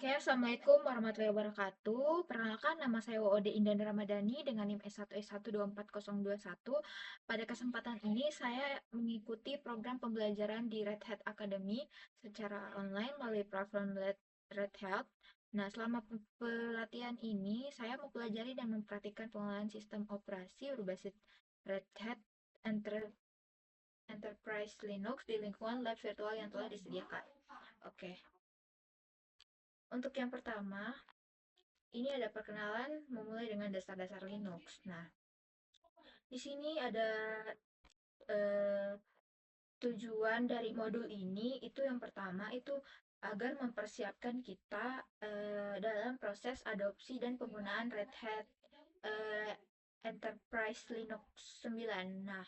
Oke, Assalamualaikum warahmatullahi wabarakatuh. Perkenalkan, nama saya Woode Indan Ramadhani dengan NIM S1S12401. Pada kesempatan ini, saya mengikuti program pembelajaran di Red Hat Academy secara online melalui platform Red Hat. Nah, selama pelatihan ini, saya mempelajari dan mempraktikkan pengelolaan sistem operasi berbasis Red Hat Enterprise Linux di lingkungan lab virtual yang telah disediakan. Oke. Untuk yang pertama, ini ada perkenalan memulai dengan dasar-dasar Linux. Nah, di sini ada eh, tujuan dari modul ini itu yang pertama itu agar mempersiapkan kita dalam proses adopsi dan penggunaan Red Hat eh, Enterprise Linux 9. Nah,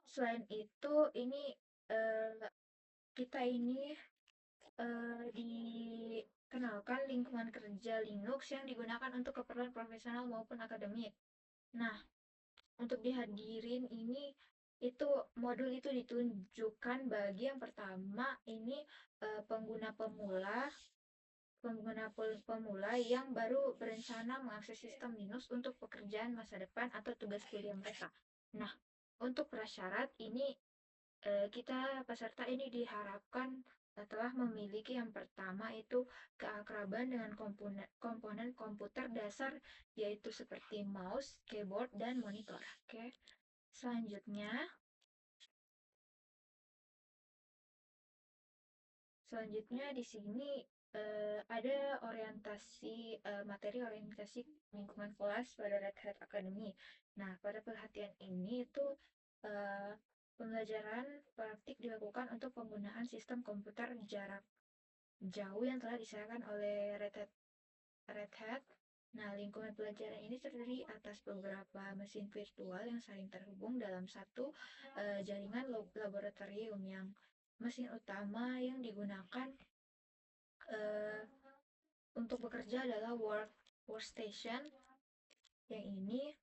selain itu ini eh, kita ini dikenalkan lingkungan kerja Linux yang digunakan untuk keperluan profesional maupun akademik. Nah, untuk dihadirin ini itu modul itu ditunjukkan bagi yang pertama ini pengguna pemula yang baru berencana mengakses sistem Linux untuk pekerjaan masa depan atau tugas kuliah mereka. Nah, untuk prasyarat ini kita peserta ini diharapkan telah memiliki yang pertama itu keakraban dengan komponen komputer dasar yaitu seperti mouse, keyboard, dan monitor. Oke. Selanjutnya di sini ada materi orientasi lingkungan kelas pada Red Hat Academy. Nah, pada perhatian ini itu eh, pembelajaran praktik dilakukan untuk penggunaan sistem komputer jarak jauh yang telah disediakan oleh Red Hat. Nah, lingkungan pelajaran ini terdiri atas beberapa mesin virtual yang saling terhubung dalam satu jaringan laboratorium. Yang mesin utama yang digunakan uh, untuk bekerja adalah workstation yang ini,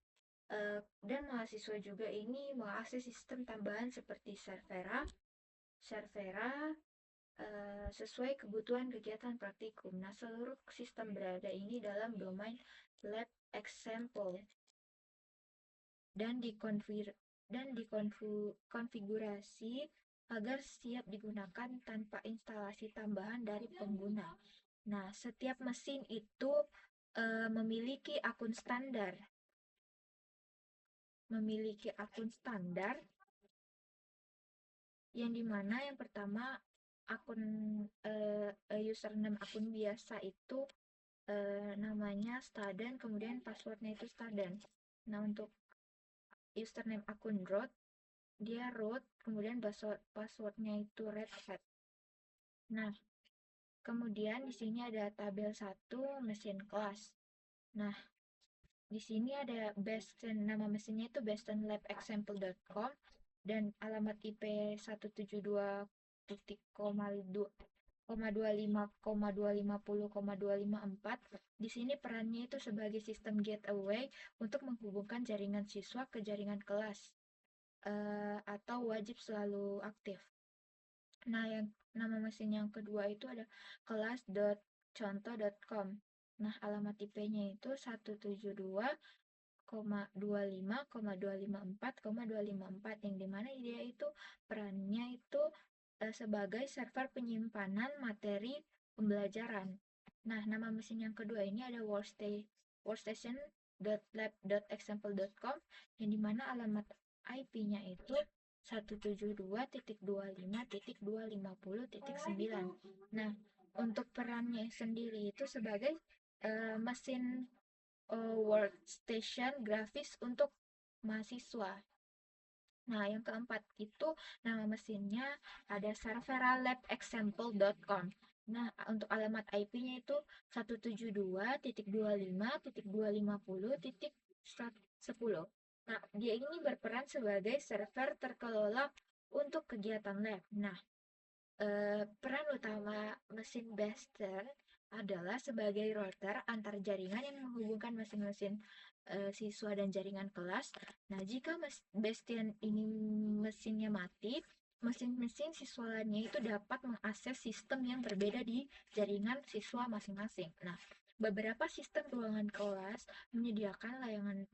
dan mahasiswa juga ini mengakses sistem tambahan seperti Servera sesuai kebutuhan kegiatan praktikum. Nah, seluruh sistem berada ini dalam domain lab example dan dikonfigurasi agar siap digunakan tanpa instalasi tambahan dari pengguna. Nah, setiap mesin itu memiliki akun standar. Yang dimana yang pertama akun username akun biasa itu namanya Staden, kemudian passwordnya itu Staden. Nah, untuk username akun root, dia root, kemudian passwordnya itu Red Hat. Nah, kemudian di sini ada tabel 1 mesin kelas. Nah, di sini ada nama mesinnya itu bastonlabexample.com dan alamat IP 172.2.250,254. Di sini perannya itu sebagai sistem gateway untuk menghubungkan jaringan siswa ke jaringan kelas atau wajib selalu aktif. Nah, nama mesin yang kedua itu ada kelas.contoh.com. Nah, alamat IP-nya itu 172.254,254 yang dimana dia itu perannya itu sebagai server penyimpanan materi pembelajaran. Nah, nama mesin yang kedua ini ada workstation.lab.example.com yang dimana alamat IP-nya itu 172.25.250.9. Nah, untuk perannya sendiri itu sebagai mesin workstation grafis untuk mahasiswa. Nah, yang keempat itu nama mesinnya ada serveralabexample.com. Nah, untuk alamat IP-nya itu 172.250.250.10. Nah, dia ini berperan sebagai server terkelola untuk kegiatan lab. Nah, peran utama mesin Baster adalah sebagai router antar jaringan yang menghubungkan mesin-mesin siswa dan jaringan kelas. Nah, jika Bastion ini mesinnya mati, mesin-mesin siswa lainnya itu dapat mengakses sistem yang berbeda di jaringan siswa masing-masing. Nah, beberapa sistem ruangan kelas menyediakan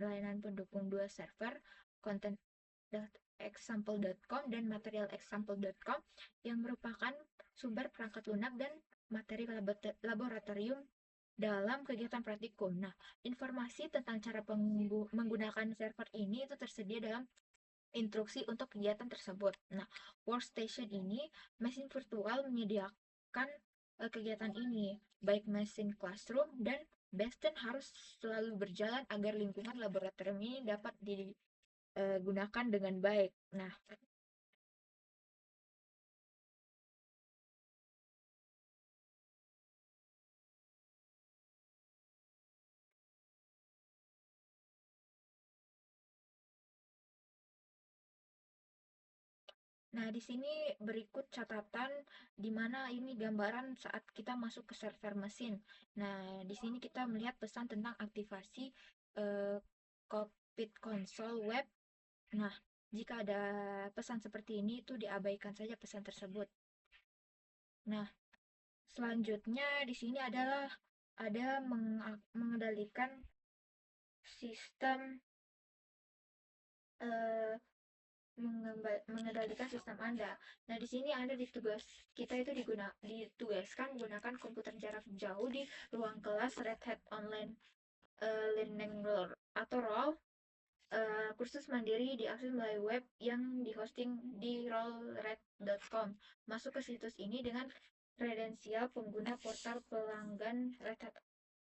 layanan pendukung dua server, content.example.com dan materialexample.com yang merupakan sumber perangkat lunak dan materi laboratorium dalam kegiatan praktikum. Nah, informasi tentang cara menggunakan server ini itu tersedia dalam instruksi untuk kegiatan tersebut. Nah, workstation ini mesin virtual menyediakan kegiatan ini, baik mesin classroom dan Bastion harus selalu berjalan agar lingkungan laboratorium ini dapat digunakan dengan baik. Nah, Nah, di sini berikut catatan di mana ini gambaran saat kita masuk ke server mesin. Nah, di sini kita melihat pesan tentang aktivasi eh, cockpit console web. Nah, jika ada pesan seperti ini itu diabaikan saja pesan tersebut. Nah, selanjutnya di sini adalah ada mengendalikan sistem eh, mengendalikan sistem Anda. Nah, di sini Anda kita itu ditugaskan menggunakan komputer jarak jauh di ruang kelas Red Hat Online Learning atau ROL. Kursus mandiri diakses melalui web yang dihosting di rollred.com. Masuk ke situs ini dengan kredensial pengguna portal pelanggan Red Hat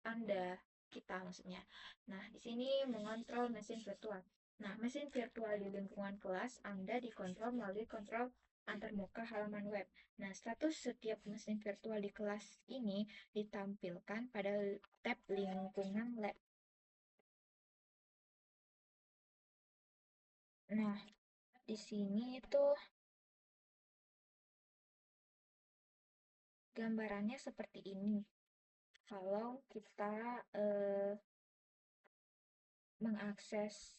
Anda, kita maksudnya. Nah, di sini mengontrol mesin virtual. Nah, mesin virtual di lingkungan kelas Anda dikontrol melalui kontrol antarmuka halaman web. Nah, status setiap mesin virtual di kelas ini ditampilkan pada tab lingkungan lab. Nah, di sini itu gambarannya seperti ini. Kalau kita mengakses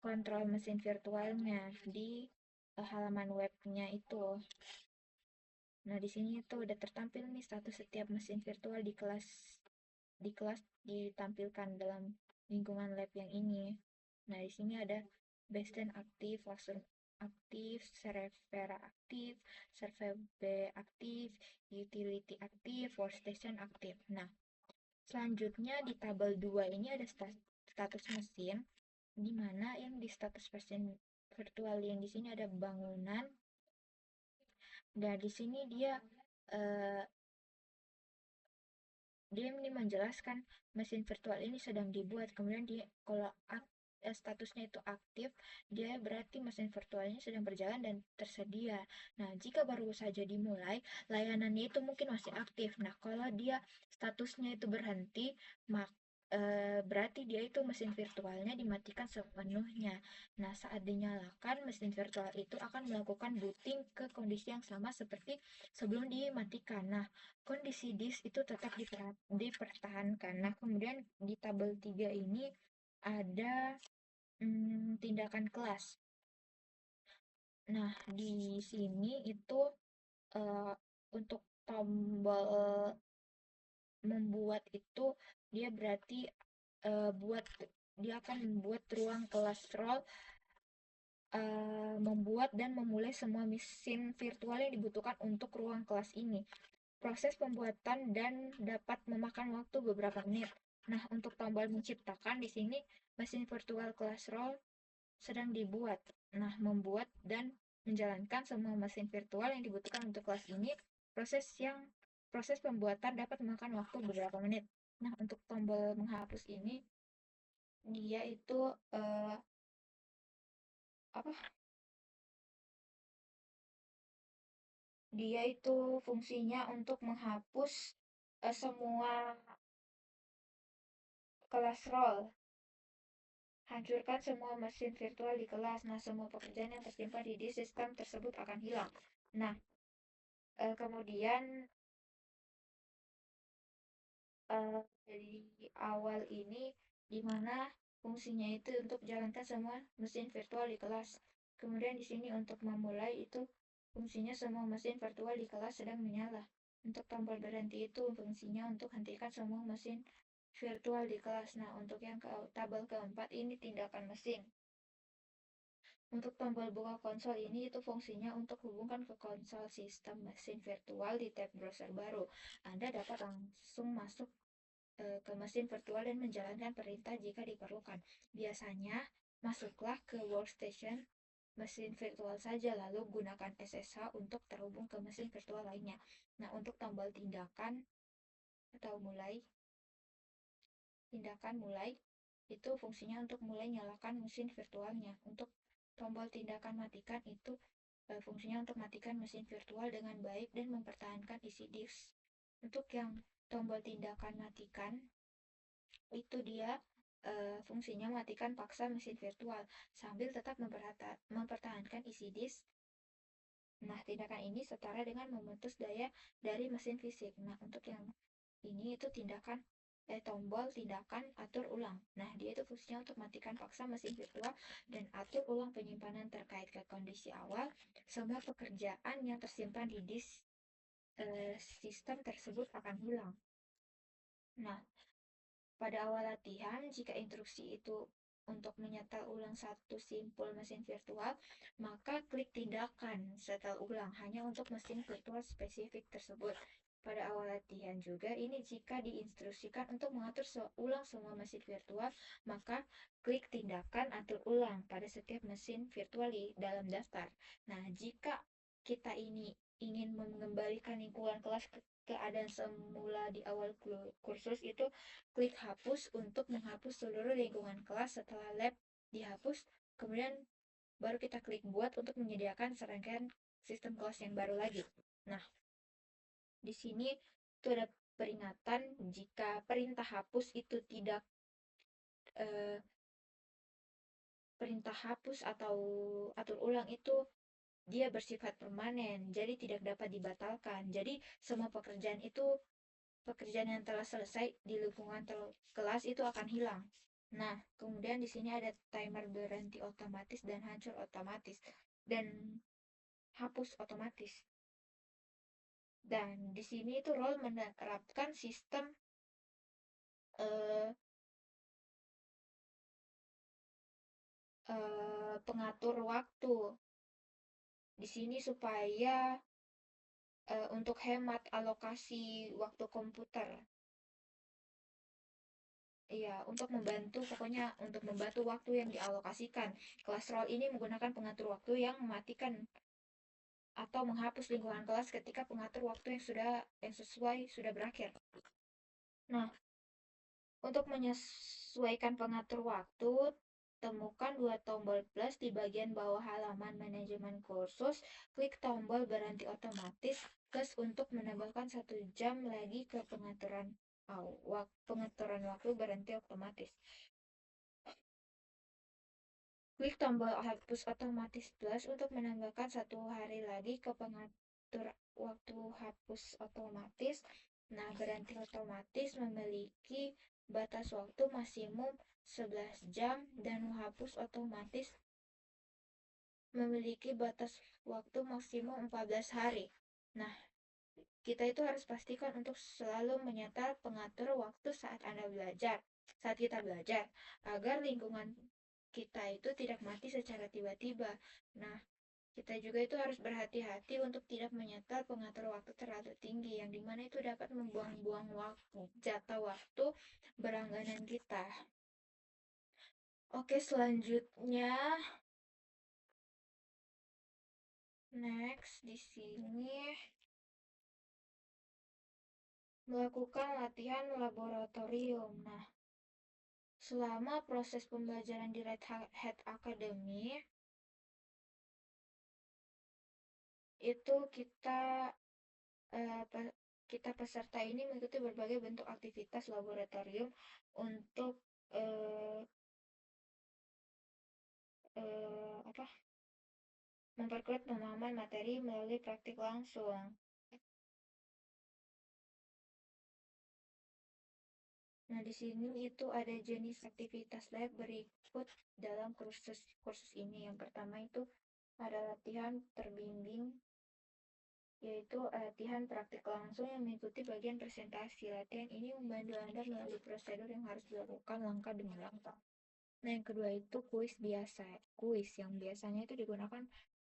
kontrol mesin virtualnya di halaman webnya itu. Nah, di sini itu udah tertampil nih status setiap mesin virtual di kelas ditampilkan dalam lingkungan lab yang ini. Nah, di sini ada Bastion aktif, Classroom aktif, Servera aktif, Server B aktif, Utility aktif, Workstation aktif. Nah, selanjutnya di tabel 2 ini ada status mesin, di mana yang di status mesin virtual yang di sini ada bangunan. Dan di sini eh, dia ini menjelaskan mesin virtual ini sedang dibuat. Kemudian kalau statusnya itu aktif, dia berarti mesin virtualnya sedang berjalan dan tersedia. Nah, jika baru saja dimulai, layanannya itu mungkin masih aktif. Nah, kalau dia statusnya itu berhenti, berarti dia itu mesin virtualnya dimatikan sepenuhnya. Nah, saat dinyalakan, mesin virtual itu akan melakukan booting ke kondisi yang sama seperti sebelum dimatikan. Nah, kondisi disk itu tetap dipertahankan. Nah, kemudian di tabel 3 ini ada tindakan kelas. Nah, di sini itu untuk tombol membuat itu dia berarti dia akan membuat ruang kelas roll, membuat dan memulai semua mesin virtual yang dibutuhkan untuk ruang kelas ini. Proses pembuatan dan dapat memakan waktu beberapa menit. Nah, untuk tombol menciptakan di sini mesin virtual kelas roll sedang dibuat. Nah, membuat dan menjalankan semua mesin virtual yang dibutuhkan untuk kelas ini. Proses pembuatan dapat memakan waktu beberapa menit. Nah, untuk tombol menghapus ini dia itu apa? Dia itu fungsinya untuk menghapus semua kelas roll. Hancurkan semua mesin virtual di kelas. Nah, semua pekerjaan yang tersimpan di sistem tersebut akan hilang. Nah, kemudian dari awal ini di mana fungsinya itu untuk jalankan semua mesin virtual di kelas. Kemudian di sini untuk memulai itu fungsinya semua mesin virtual di kelas sedang menyala. Untuk tombol berhenti itu fungsinya untuk hentikan semua mesin virtual di kelas. Nah, untuk yang tabel keempat ini tindakan mesin. Untuk tombol buka konsol ini itu fungsinya untuk hubungkan ke konsol sistem mesin virtual di tab browser baru. Anda dapat langsung masuk ke mesin virtual dan menjalankan perintah jika diperlukan. Biasanya, masuklah ke workstation mesin virtual saja, lalu gunakan SSH untuk terhubung ke mesin virtual lainnya. Nah, untuk tombol tindakan atau tindakan mulai, itu fungsinya untuk mulai nyalakan mesin virtualnya. Untuk tombol tindakan matikan itu fungsinya untuk matikan mesin virtual dengan baik dan mempertahankan isi disk. Untuk yang tombol tindakan matikan, itu dia fungsinya matikan paksa mesin virtual sambil tetap mempertahankan isi disk. Nah, tindakan ini setara dengan memutus daya dari mesin fisik. Nah, untuk yang ini itu tombol tindakan atur ulang. Nah, dia itu fungsinya untuk matikan paksa mesin virtual dan atur ulang penyimpanan terkait ke kondisi awal. Semua pekerjaan yang tersimpan di disk sistem tersebut akan hilang. Nah, pada awal latihan, jika instruksi itu untuk menyetel ulang satu simpul mesin virtual, maka klik tindakan setel ulang hanya untuk mesin virtual spesifik tersebut. Pada awal latihan juga, ini jika diinstruksikan untuk mengatur ulang semua mesin virtual, maka klik tindakan atur ulang pada setiap mesin virtual di dalam daftar. Nah, jika kita ini ingin mengembalikan lingkungan kelas ke keadaan semula di awal kursus, itu klik hapus untuk menghapus seluruh lingkungan kelas setelah lab dihapus. Kemudian baru kita klik buat untuk menyediakan serangkaian sistem kelas yang baru lagi. Nah, di sini itu ada peringatan jika perintah hapus itu tidak perintah hapus atau atur ulang itu dia bersifat permanen, jadi tidak dapat dibatalkan. Jadi semua pekerjaan yang telah selesai di lingkungan kelas itu akan hilang. Nah, kemudian di sini ada timer berhenti otomatis dan hancur otomatis dan hapus otomatis. Dan di sini itu role menerapkan sistem pengatur waktu. Di sini supaya untuk hemat alokasi waktu komputer. Iya, pokoknya untuk membantu waktu yang dialokasikan. Kelas role ini menggunakan pengatur waktu yang mematikan atau menghapus lingkungan kelas ketika pengatur waktu yang sesuai sudah berakhir. Nah, untuk menyesuaikan pengatur waktu, temukan dua tombol plus di bagian bawah halaman manajemen kursus. Klik tombol berhenti otomatis plus untuk menambahkan 1 jam lagi ke pengaturan waktu berhenti otomatis. Klik tombol hapus otomatis plus untuk menambahkan 1 hari lagi ke pengatur waktu hapus otomatis. Nah, berhenti otomatis memiliki batas waktu maksimum 11 jam dan hapus otomatis memiliki batas waktu maksimum 14 hari. Nah, kita itu harus pastikan untuk selalu menyetel pengatur waktu saat kita belajar, agar lingkungan kita itu tidak mati secara tiba-tiba. Nah, kita juga itu harus berhati-hati untuk tidak menyetel pengatur waktu terlalu tinggi, yang dimana itu dapat membuang-buang jatah waktu berlangganan kita. Oke, selanjutnya next di sini melakukan latihan laboratorium. Nah, selama proses pembelajaran di Red Hat Academy itu kita peserta ini mengikuti berbagai bentuk aktivitas laboratorium untuk memperkuat pemahaman materi melalui praktik langsung. Nah, di sini itu ada jenis aktivitas lab berikut dalam kursus ini. Yang pertama itu ada latihan terbimbing, yaitu latihan praktik langsung yang mengikuti bagian presentasi. Latihan ini membantu Anda melalui prosedur yang harus dilakukan langkah demi langkah. Nah, yang kedua itu kuis biasa. Kuis yang biasanya itu digunakan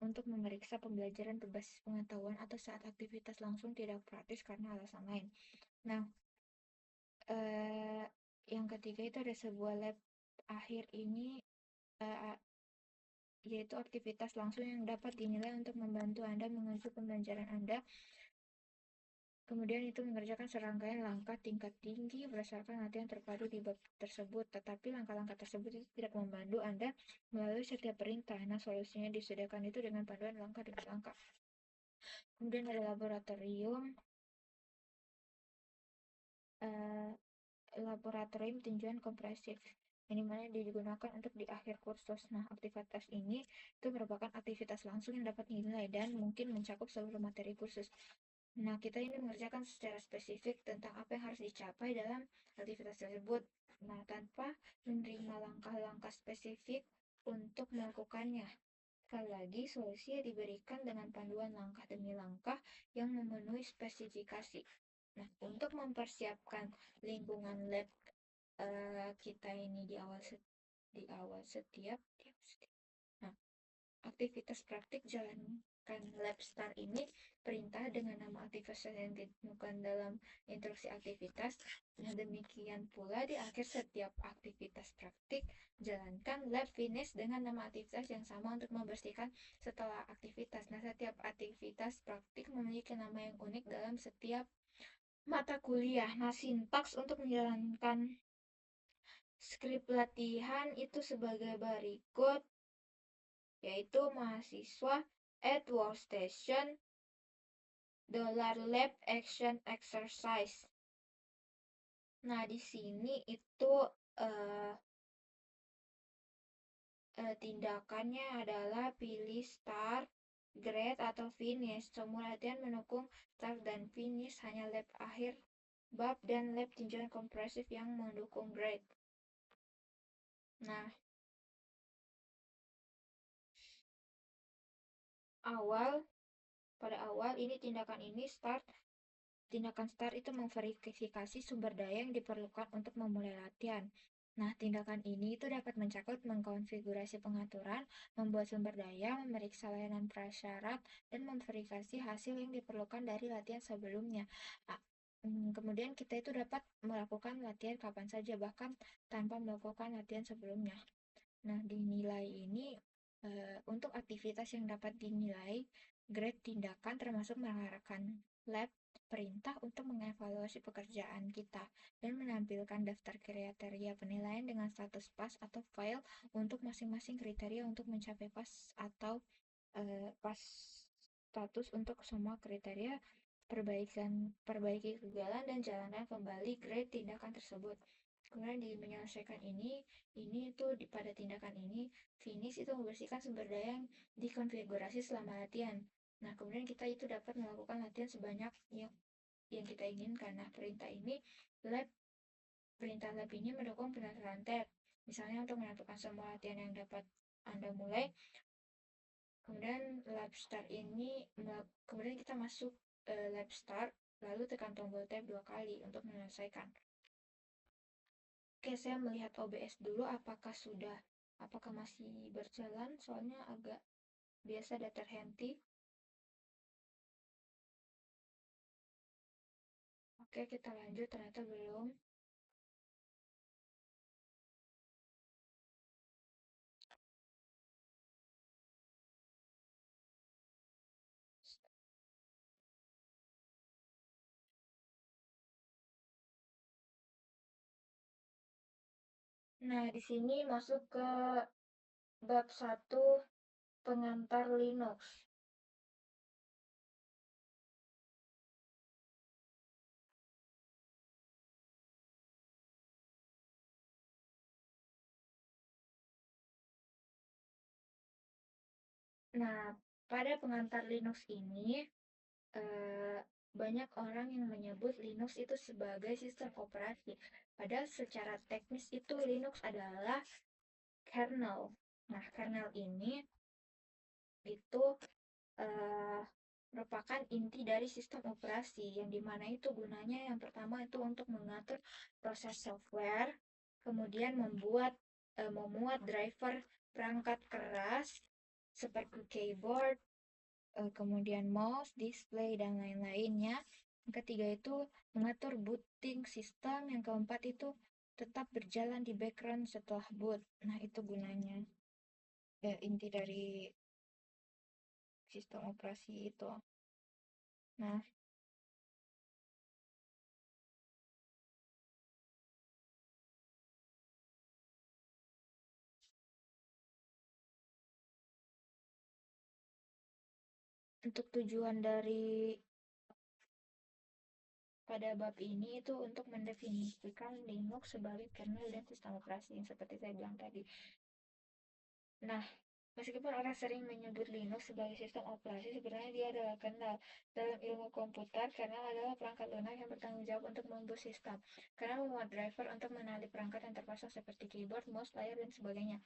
untuk memeriksa pembelajaran berbasis pengetahuan atau saat aktivitas langsung tidak praktis karena alasan lain. Nah, yang ketiga itu ada sebuah lab akhir ini, yaitu aktivitas langsung yang dapat dinilai untuk membantu Anda menuju pembelajaran Anda. Kemudian itu mengerjakan serangkaian langkah tingkat tinggi berdasarkan latihan terpadu di bab tersebut, tetapi langkah-langkah tersebut itu tidak membantu Anda melalui setiap perintah. Nah, solusinya disediakan itu dengan panduan langkah demi langkah. Kemudian ada laboratorium tinjauan kompresif, yang dimana digunakan untuk di akhir kursus. Nah, aktivitas ini itu merupakan aktivitas langsung yang dapat dinilai dan mungkin mencakup seluruh materi kursus. Nah, kita ini mengerjakan secara spesifik tentang apa yang harus dicapai dalam aktivitas tersebut. Nah, tanpa menerima langkah-langkah spesifik untuk melakukannya. Sekali lagi, solusi diberikan dengan panduan langkah demi langkah yang memenuhi spesifikasi. Nah, untuk mempersiapkan lingkungan lab kita ini di awal setiap. Nah, aktivitas praktik jalankan lab start ini perintah dengan nama aktivitas yang ditemukan dalam instruksi aktivitas. Nah, demikian pula di akhir setiap aktivitas praktik, jalankan lab finish dengan nama aktivitas yang sama untuk membersihkan setelah aktivitas. Nah, setiap aktivitas praktik memiliki nama yang unik dalam setiap mata kuliah. Nah, sintaks untuk menjalankan skrip latihan itu sebagai berikut, yaitu mahasiswa at workstation $lab action exercise. Nah, di sini itu tindakannya adalah pilih start, grade, atau finish. Semua latihan mendukung start dan finish, hanya lab akhir bab dan lab tinjauan kompresif yang mendukung grade. Nah, pada awal ini tindakan start itu memverifikasi sumber daya yang diperlukan untuk memulai latihan. Nah, tindakan ini itu dapat mencakup mengkonfigurasi pengaturan, membuat sumber daya, memeriksa layanan prasyarat, dan memverifikasi hasil yang diperlukan dari latihan sebelumnya. Kemudian kita itu dapat melakukan latihan kapan saja, bahkan tanpa melakukan latihan sebelumnya. Nah, dinilai ini untuk aktivitas yang dapat dinilai, grade tindakan termasuk mengarahkan lab perintah untuk mengevaluasi pekerjaan kita dan menampilkan daftar kriteria penilaian dengan status pas atau fail untuk masing-masing kriteria untuk mencapai pas atau pas status untuk semua kriteria, perbaiki kegagalan dan jalankan kembali grade tindakan tersebut. Kemudian di menyelesaikan ini itu pada tindakan ini finish itu membersihkan sumber daya yang dikonfigurasi selama latihan. Nah, kemudian kita itu dapat melakukan latihan sebanyak yang kita inginkan. Nah, perintah lab ini mendukung pendaftaran tab. Misalnya untuk menentukan semua latihan yang dapat Anda mulai. Kemudian lab start ini, kemudian kita masuk lab start, lalu tekan tombol tab 2 kali untuk menyelesaikan. Oke, saya melihat OBS dulu apakah masih berjalan, soalnya agak biasa ada terhenti. Oke, kita lanjut, ternyata belum. Nah, di sini masuk ke bab 1 pengantar Linux. Nah, pada pengantar Linux ini banyak orang yang menyebut Linux itu sebagai sistem operasi. Padahal secara teknis itu Linux adalah kernel. Nah, kernel ini itu eh, merupakan inti dari sistem operasi yang dimana itu gunanya yang pertama itu untuk mengatur proses software, kemudian memuat driver perangkat keras seperti keyboard, kemudian mouse, display, dan lain-lainnya. Yang ketiga itu mengatur booting system. Yang keempat itu tetap berjalan di background setelah boot. Nah, itu gunanya. Inti dari sistem operasi itu. Nah, untuk tujuan dari pada bab ini itu untuk mendefinisikan Linux sebagai kernel dan sistem operasi yang seperti saya bilang tadi. Nah, meskipun orang sering menyebut Linux sebagai sistem operasi, sebenarnya dia adalah kernel. Dalam ilmu komputer, kernel adalah perangkat lunak yang bertanggung jawab untuk membuat sistem. Kernel memuat driver untuk mengenali perangkat yang terpasang seperti keyboard, mouse, layar, dan sebagainya.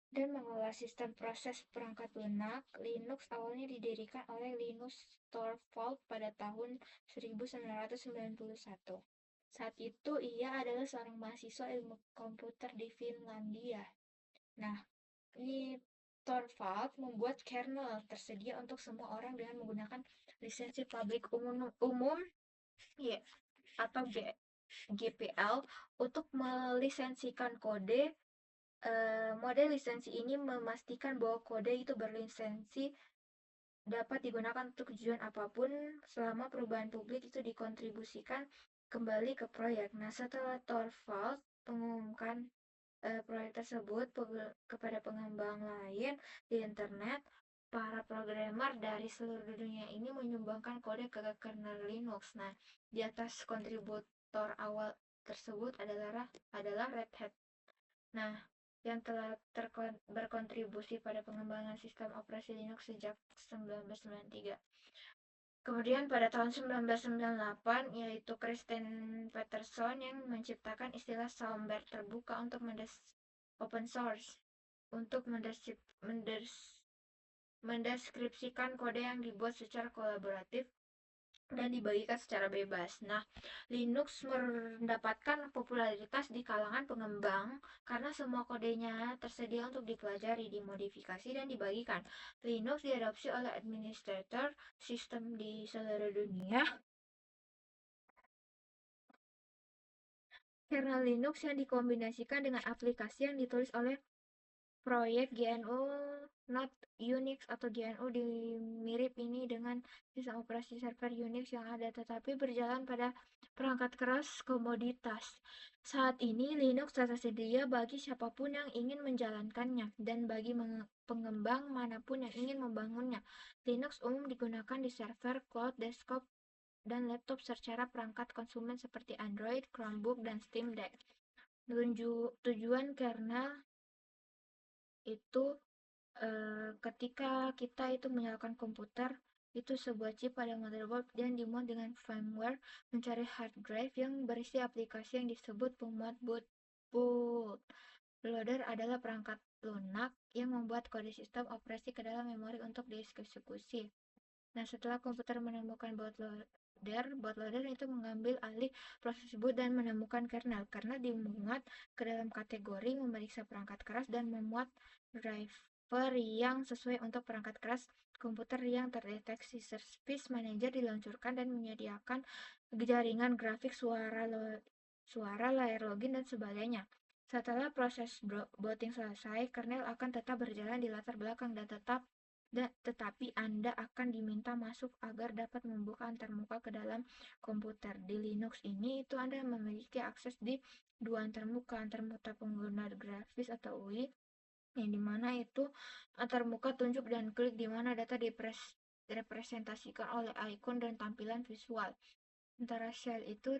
Dan mengelola sistem proses perangkat lunak, Linux awalnya didirikan oleh Linus Torvalds pada tahun 1991. Saat itu ia adalah seorang mahasiswa ilmu komputer di Finlandia. Nah, ini Torvalds membuat kernel tersedia untuk semua orang dengan menggunakan lisensi publik umum ya, atau GPL untuk melisensikan kode. Model lisensi ini memastikan bahwa kode itu berlisensi dapat digunakan untuk tujuan apapun selama perubahan publik itu dikontribusikan kembali ke proyek. Nah, setelah Torvalds mengumumkan proyek tersebut kepada pengembang lain di internet, para programmer dari seluruh dunia ini menyumbangkan kode ke kernel Linux. Nah, di atas kontributor awal tersebut adalah Red Hat. Nah, yang telah berkontribusi pada pengembangan sistem operasi Linux sejak 1993. Kemudian pada tahun 1998, yaitu Kristen Peterson yang menciptakan istilah sumber terbuka untuk open source, untuk mendeskripsikan kode yang dibuat secara kolaboratif dan dibagikan secara bebas. Nah, Linux mendapatkan popularitas di kalangan pengembang karena semua kodenya tersedia untuk dipelajari, dimodifikasi, dan dibagikan. Linux diadopsi oleh administrator sistem di seluruh dunia. Kernel Linux yang dikombinasikan dengan aplikasi yang ditulis oleh proyek GNU Not Unix atau GNU mirip ini dengan sistem operasi server Unix yang ada, tetapi berjalan pada perangkat keras komoditas. Saat ini Linux tersedia bagi siapapun yang ingin menjalankannya dan bagi pengembang manapun yang ingin membangunnya. Linux umum digunakan di server, cloud, desktop, dan laptop secara perangkat konsumen seperti Android, Chromebook, dan Steam Deck. Tujuan kernel itu ketika kita itu menyalakan komputer, itu sebuah chip pada motherboard dan dimuat dengan firmware mencari hard drive yang berisi aplikasi yang disebut pemuat boot. Loader adalah perangkat lunak yang membuat kode sistem operasi ke dalam memori untuk dieksekusi. Nah, setelah komputer menemukan bootloader itu mengambil alih proses boot dan menemukan kernel. Kernel dimuat ke dalam kategori memeriksa perangkat keras dan memuat driver yang sesuai untuk perangkat keras komputer yang terdeteksi. Service Manager diluncurkan dan menyediakan jaringan grafik, suara, layar login, dan sebagainya. Setelah proses booting selesai, kernel akan tetap berjalan di latar belakang dan tetapi Anda akan diminta masuk agar dapat membuka antarmuka ke dalam komputer. Di Linux ini itu Anda memiliki akses di dua antarmuka pengguna grafis atau UI, yang dimana itu antarmuka tunjuk dan klik di mana data direpresentasikan oleh ikon dan tampilan visual. Sementara shell itu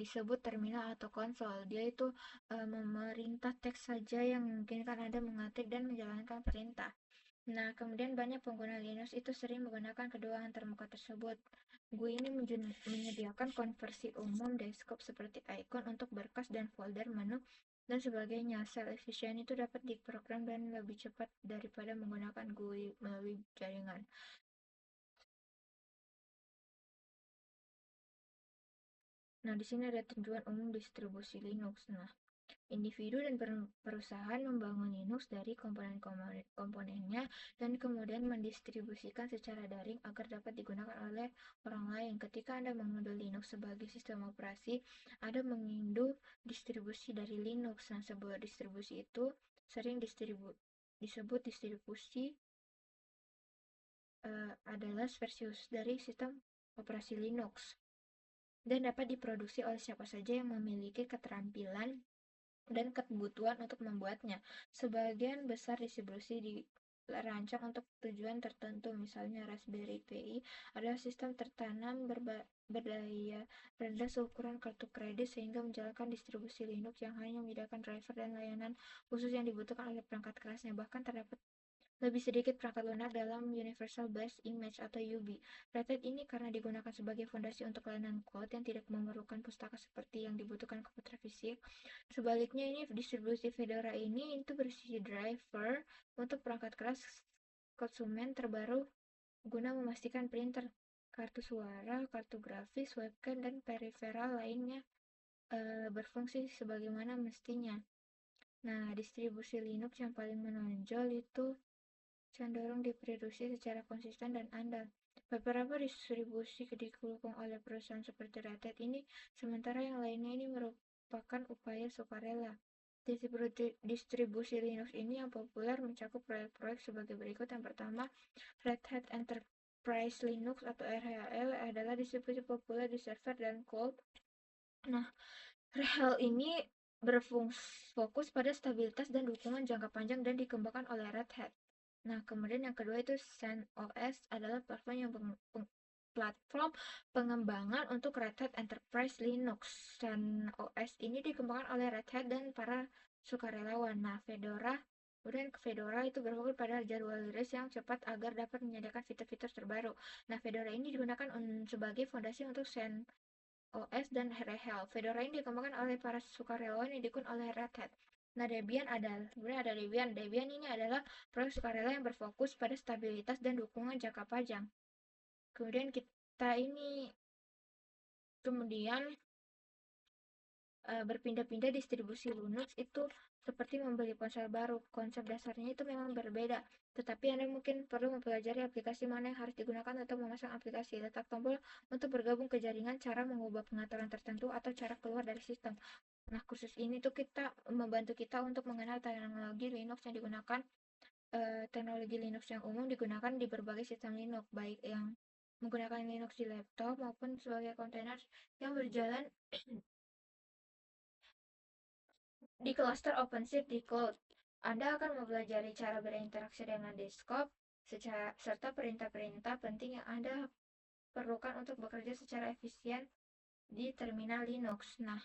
disebut terminal atau konsol. Dia itu memerintah teks saja yang memungkinkan Anda mengetik dan menjalankan perintah. Nah, kemudian banyak pengguna Linux itu sering menggunakan kedua antarmuka tersebut. GUI ini menyediakan konversi umum desktop seperti ikon untuk berkas dan folder menu dan sebagainya. Sel efisien itu dapat diprogram dan lebih cepat daripada menggunakan GUI melalui jaringan. Nah, di sini ada tujuan umum distribusi Linux. Nah, individu dan perusahaan membangun Linux dari komponen-komponennya dan kemudian mendistribusikan secara daring agar dapat digunakan oleh orang lain. Ketika Anda mengunduh Linux sebagai sistem operasi, Anda mengunduh distribusi dari Linux. Nah, sebuah distribusi itu sering disebut distribusi adalah versi khusus dari sistem operasi Linux dan dapat diproduksi oleh siapa saja yang memiliki keterampilan dan kebutuhan untuk membuatnya. Sebagian besar distribusi dirancang untuk tujuan tertentu, misalnya Raspberry Pi adalah sistem tertanam berdaya rendah seukuran kartu kredit sehingga menjalankan distribusi Linux yang hanya menyediakan driver dan layanan khusus yang dibutuhkan oleh perangkat kerasnya. Bahkan terdapat lebih sedikit perangkat lunak dalam Universal Basic Image atau UB. Red Hat ini karena digunakan sebagai fondasi untuk layanan cloud yang tidak memerlukan pustaka seperti yang dibutuhkan komputer fisik. Sebaliknya, ini distribusi Fedora ini itu berisi driver untuk perangkat keras konsumen terbaru guna memastikan printer, kartu suara, kartu grafis, webcam, dan periferal lainnya berfungsi sebagaimana mestinya. Nah, distribusi Linux yang paling menonjol itu cenderung diproduksi secara konsisten dan andal. Beberapa distribusi didukung oleh perusahaan seperti Red Hat ini, sementara yang lainnya ini merupakan upaya sukarela. Distribusi Linux ini yang populer mencakup proyek-proyek sebagai berikut. Yang pertama, Red Hat Enterprise Linux atau RHEL adalah distribusi populer di server dan cloud. Nah, RHEL ini berfokus pada stabilitas dan dukungan jangka panjang dan dikembangkan oleh Red Hat. Nah, kemudian yang kedua itu CentOS adalah platform pengembangan untuk Red Hat Enterprise Linux. CentOS ini dikembangkan oleh Red Hat dan para sukarelawan. Nah, Fedora itu berfokus pada jadwal rilis yang cepat agar dapat menyediakan fitur-fitur terbaru. Nah, Fedora ini digunakan sebagai fondasi untuk CentOS dan RHEL. Fedora ini dikembangkan oleh para sukarelawan yang didukung oleh Red Hat. Nah, Debian ada Debian. Debian ini adalah proyek sukarela yang berfokus pada stabilitas dan dukungan jangka panjang. Kemudian berpindah-pindah distribusi Linux itu seperti membeli ponsel baru. Konsep dasarnya itu memang berbeda, tetapi Anda mungkin perlu mempelajari aplikasi mana yang harus digunakan untuk memasang aplikasi, letak tombol untuk bergabung ke jaringan, cara mengubah pengaturan tertentu, atau cara keluar dari sistem. Nah, kursus ini tuh membantu kita untuk mengenal teknologi Linux yang digunakan. Teknologi Linux yang umum digunakan di berbagai sistem Linux, baik yang menggunakan Linux di laptop maupun sebagai kontainer yang berjalan di cluster OpenShift di cloud. Anda akan mempelajari cara berinteraksi dengan desktop serta perintah-perintah penting yang Anda perlukan untuk bekerja secara efisien di terminal Linux. Nah,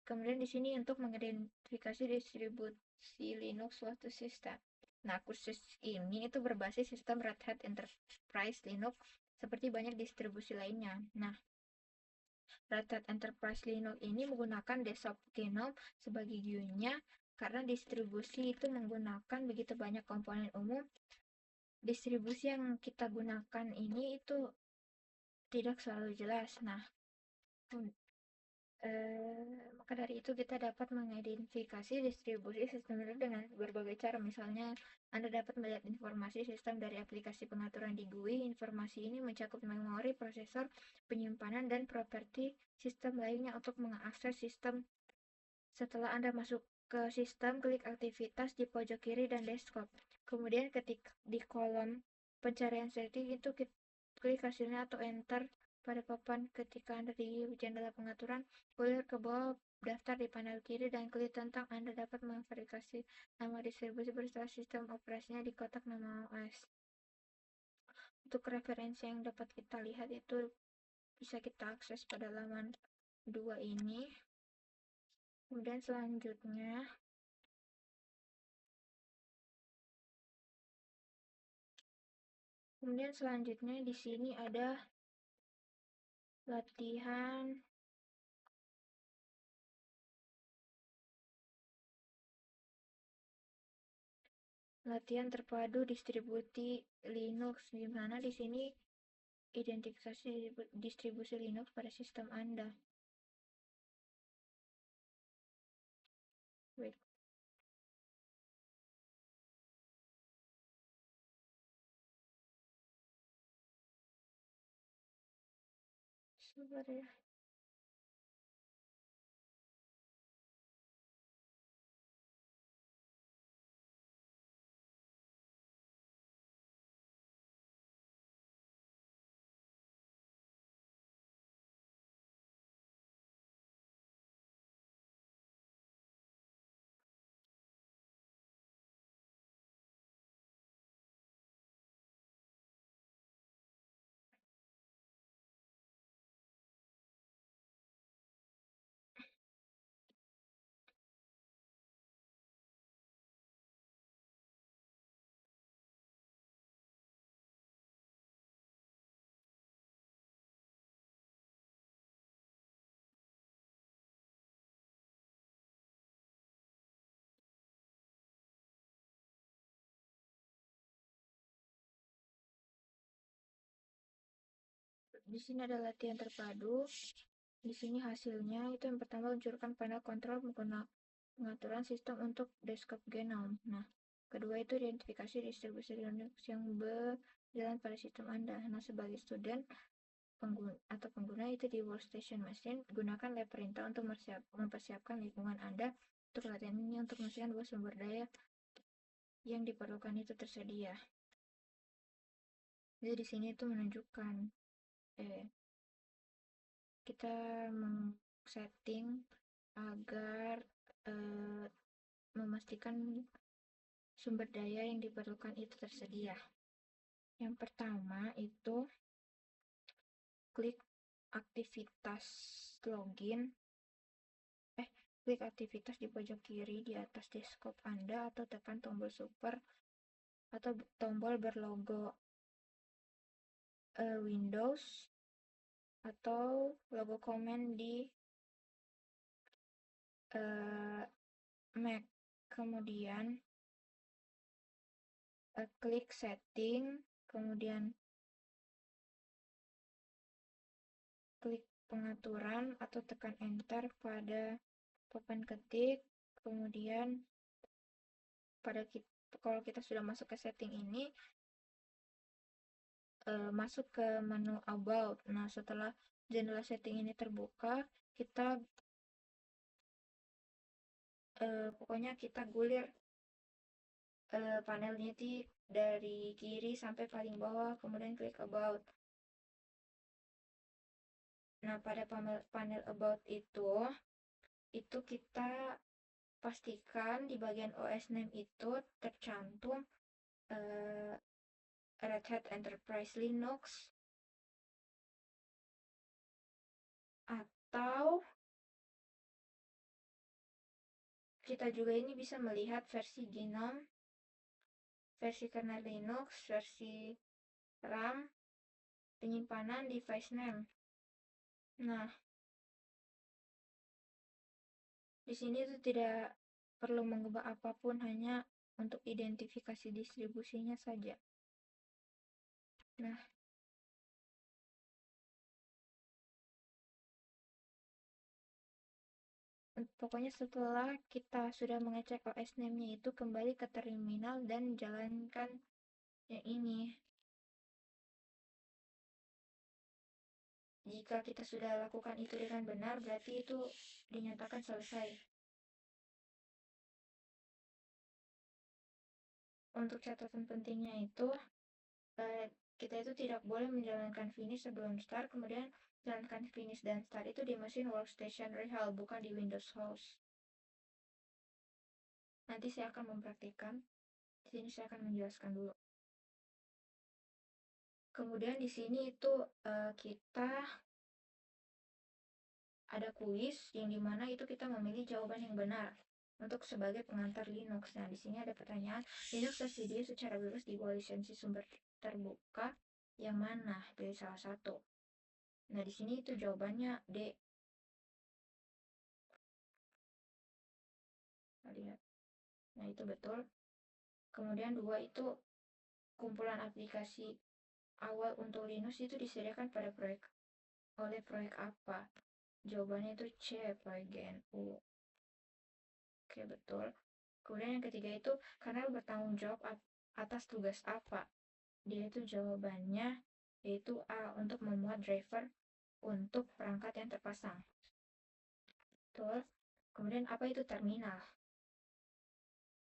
kemudian di sini untuk mengidentifikasi distribusi Linux suatu sistem. Nah, kursus ini itu berbasis sistem Red Hat Enterprise Linux seperti banyak distribusi lainnya. Nah, Red Hat Enterprise Linux ini menggunakan desktop GNOME sebagai GUI-nya karena distribusi itu menggunakan begitu banyak komponen umum. Distribusi yang kita gunakan ini itu tidak selalu jelas. Nah, maka dari itu kita dapat mengidentifikasi distribusi sistem Linux dengan berbagai cara. Misalnya, Anda dapat melihat informasi sistem dari aplikasi pengaturan di GUI. Informasi ini mencakup memori, prosesor, penyimpanan, dan properti sistem lainnya untuk mengakses sistem. Setelah Anda masuk ke sistem, klik aktivitas di pojok kiri dan desktop. Kemudian ketik di kolom pencarian setting itu klik hasilnya atau enter pada papan. Ketika Anda di jendela pengaturan, boleh ke bawah daftar di panel kiri dan klik tentang. Anda dapat memverifikasi nama distribusi beserta sistem operasinya di kotak nama OS. Untuk referensi yang dapat kita lihat itu bisa kita akses pada laman 2 ini. Kemudian selanjutnya di sini ada latihan latihan terpadu distribusi Linux, di mana di sini identifikasi distribusi Linux pada sistem Anda. Wait. Sabar ya. Di sini ada latihan terpadu. Di sini hasilnya itu yang pertama luncurkan panel kontrol menggunakan pengaturan sistem untuk desktop GNOME. Nah, kedua itu identifikasi distribusi Linux yang berjalan pada sistem Anda. Nah, sebagai student pengguna itu di workstation machine, gunakan lab perintah untuk mempersiapkan lingkungan Anda untuk latihan ini untuk memastikan bahwa sumber daya yang diperlukan itu tersedia. Jadi di sini itu menunjukkan kita setting agar memastikan sumber daya yang diperlukan itu tersedia. Yang pertama itu klik aktivitas login, klik aktivitas di pojok kiri di atas desktop Anda atau tekan tombol super atau tombol berlogo Windows atau logo komen di Mac. Kemudian klik setting, kemudian klik pengaturan atau tekan enter pada papan ketik. Kemudian kalau kita sudah masuk ke setting ini, masuk ke menu about. Nah, setelah jendela setting ini terbuka, kita pokoknya kita gulir panelnya dari kiri sampai paling bawah, kemudian klik about. Nah, pada panel about itu kita pastikan di bagian OS name itu tercantum Red Hat Enterprise Linux, atau kita juga ini bisa melihat versi GNOME, versi kernel Linux, versi RAM, penyimpanan, device name. Nah, di sini itu tidak perlu mengubah apapun, hanya untuk identifikasi distribusinya saja. Nah, pokoknya setelah kita sudah mengecek OS name-nya itu, kembali ke terminal dan jalankan yang ini. Jika kita sudah lakukan itu dengan benar, berarti itu dinyatakan selesai. Untuk catatan pentingnya itu, kita itu tidak boleh menjalankan finish sebelum start, kemudian jalankan finish dan start itu di mesin workstation real, bukan di Windows Host. Nanti saya akan mempraktikkan. Di sini saya akan menjelaskan dulu. Kemudian di sini itu kita ada kuis yang dimana itu kita memilih jawaban yang benar untuk sebagai pengantar Linux. Nah, di sini ada pertanyaan, Linux tersedia secara bebas di bawah lisensi sumber terbuka yang mana? Pilih salah satu. Nah, di sini itu jawabannya D. Lihat. Nah, itu betul. Kemudian 2 itu kumpulan aplikasi awal untuk Linux itu disediakan pada oleh proyek apa? Jawabannya itu C, proyek GNU. Oke, betul. Kemudian yang ketiga itu kernel bertanggung jawab atas tugas apa? Dia itu jawabannya yaitu A, untuk memuat driver untuk perangkat yang terpasang. Betul. Kemudian apa itu terminal?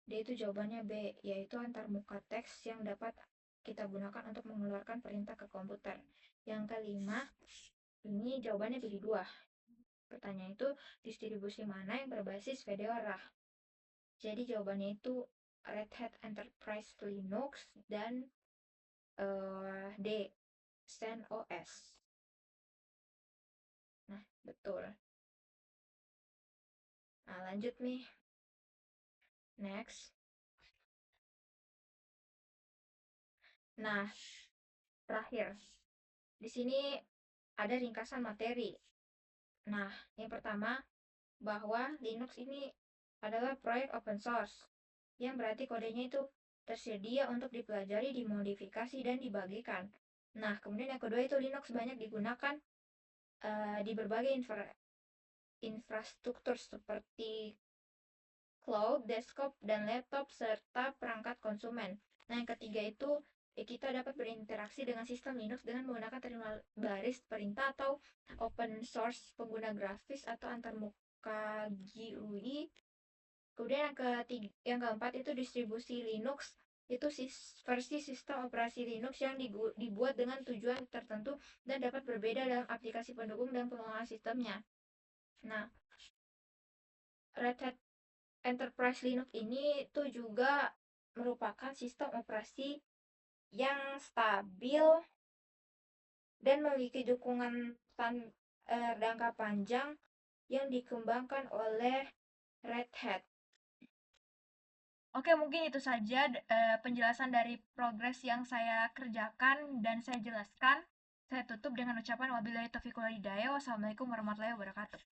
Dia itu jawabannya B, yaitu antarmuka teks yang dapat kita gunakan untuk mengeluarkan perintah ke komputer. Yang kelima, ini jawabannya pilih 2. Pertanyaan itu, distribusi mana yang berbasis Fedora? Jadi jawabannya itu Red Hat Enterprise Linux dan D, CentOS. Nah, betul. Nah, lanjut nih. Next. Nah, terakhir. Di sini ada ringkasan materi. Nah, yang pertama, bahwa Linux ini adalah proyek open source, yang berarti kodenya itu tersedia untuk dipelajari, dimodifikasi, dan dibagikan. Nah, kemudian yang kedua itu Linux banyak digunakan di berbagai infrastruktur seperti cloud, desktop, dan laptop, serta perangkat konsumen. Nah, yang ketiga itu kita dapat berinteraksi dengan sistem Linux dengan menggunakan terminal baris perintah atau open source pengguna grafis atau antarmuka GUI. Kemudian yang keempat itu distribusi Linux, itu versi sistem operasi Linux yang dibuat dengan tujuan tertentu dan dapat berbeda dalam aplikasi pendukung dan pengelola sistemnya. Nah, Red Hat Enterprise Linux ini tuh juga merupakan sistem operasi yang stabil dan memiliki dukungan jangka panjang yang dikembangkan oleh Red Hat. Oke, mungkin itu saja penjelasan dari progres yang saya kerjakan dan saya jelaskan. Saya tutup dengan ucapan wabillahi taufiq wal hidayah. Wassalamualaikum warahmatullahi wabarakatuh.